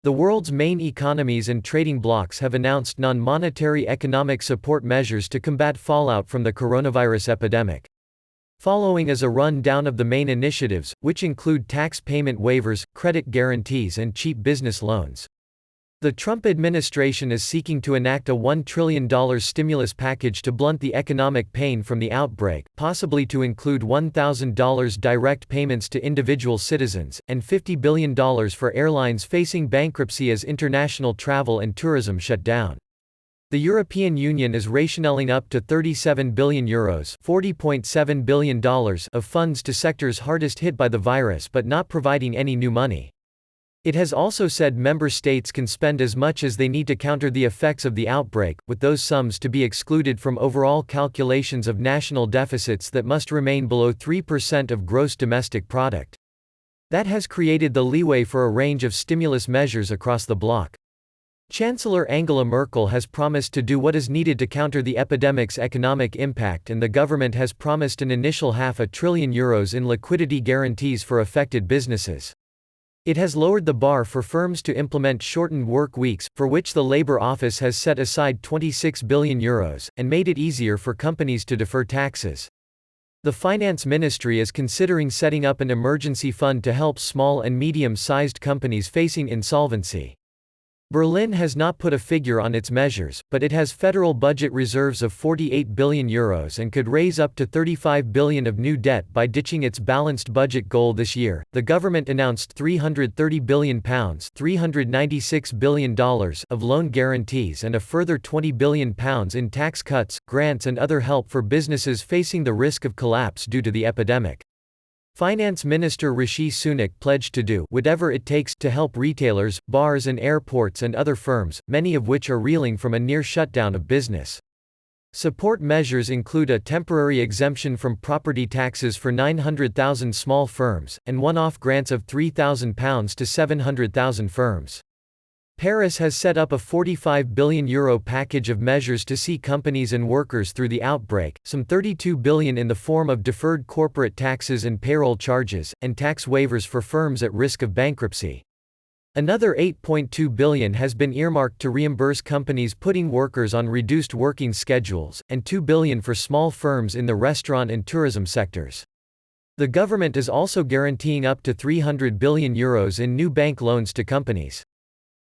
The world's main economies and trading blocs have announced non-monetary economic support measures to combat fallout from the coronavirus epidemic. Following is a run-down of the main initiatives, which include tax payment waivers, credit guarantees and cheap business loans. The Trump administration is seeking to enact a $1 trillion stimulus package to blunt the economic pain from the outbreak, possibly to include $1,000 direct payments to individual citizens, and $50 billion for airlines facing bankruptcy as international travel and tourism shut down. The European Union is rationing up to €37 billion $40.7 billion of funds to sectors hardest hit by the virus but not providing any new money. It has also said member states can spend as much as they need to counter the effects of the outbreak, with those sums to be excluded from overall calculations of national deficits that must remain below 3% of gross domestic product. That has created the leeway for a range of stimulus measures across the bloc. Chancellor Angela Merkel has promised to do what is needed to counter the epidemic's economic impact, and the government has promised an initial €500 billion in liquidity guarantees for affected businesses. It has lowered the bar for firms to implement shortened work weeks, for which the Labour Office has set aside €26 billion, and made it easier for companies to defer taxes. The Finance Ministry is considering setting up an emergency fund to help small and medium-sized companies facing insolvency. Berlin has not put a figure on its measures, but it has federal budget reserves of €48 billion and could raise up to €35 billion of new debt by ditching its balanced budget goal this year. The government announced £330 billion $396 billion of loan guarantees and a further £20 billion in tax cuts, grants and other help for businesses facing the risk of collapse due to the epidemic. Finance Minister Rishi Sunak pledged to do whatever it takes to help retailers, bars and airports and other firms, many of which are reeling from a near shutdown of business. Support measures include a temporary exemption from property taxes for 900,000 small firms, and one-off grants of £3,000 to 700,000 firms. Paris has set up a €45 billion package of measures to see companies and workers through the outbreak, some €32 billion in the form of deferred corporate taxes and payroll charges, and tax waivers for firms at risk of bankruptcy. Another €8.2 billion has been earmarked to reimburse companies putting workers on reduced working schedules, and €2 billion for small firms in the restaurant and tourism sectors. The government is also guaranteeing up to €300 billion in new bank loans to companies.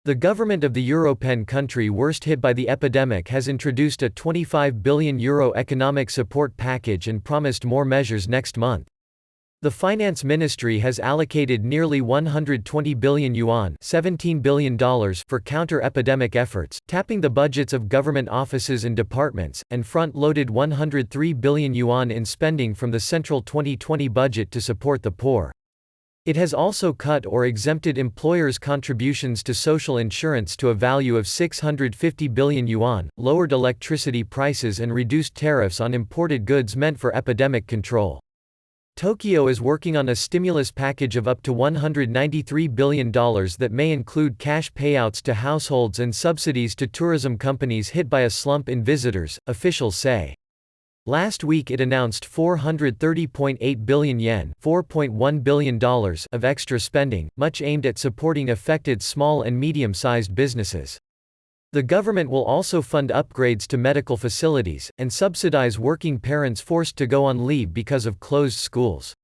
The government of the European country worst hit by the epidemic has introduced a €25 billion economic support package and promised more measures next month. The Finance Ministry has allocated nearly €120 billion $17 billion for counter-epidemic efforts, tapping the budgets of government offices and departments, and front-loaded €103 billion in spending from the central 2020 budget to support the poor. It has also cut or exempted employers' contributions to social insurance to a value of €650 billion, lowered electricity prices and reduced tariffs on imported goods meant for epidemic control. Tokyo is working on a stimulus package of up to $193 billion that may include cash payouts to households and subsidies to tourism companies hit by a slump in visitors, officials say. Last week it announced ¥430.8 billion $4.1 billion of extra spending, much aimed at supporting affected small and medium-sized businesses. The government will also fund upgrades to medical facilities, and subsidize working parents forced to go on leave because of closed schools.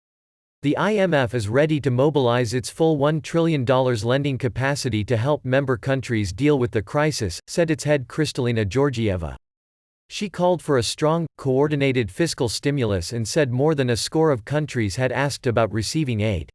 The IMF is ready to mobilize its full $1 trillion lending capacity to help member countries deal with the crisis, said its head Kristalina Georgieva. She called for a strong, coordinated fiscal stimulus and said more than a score of countries had asked about receiving aid.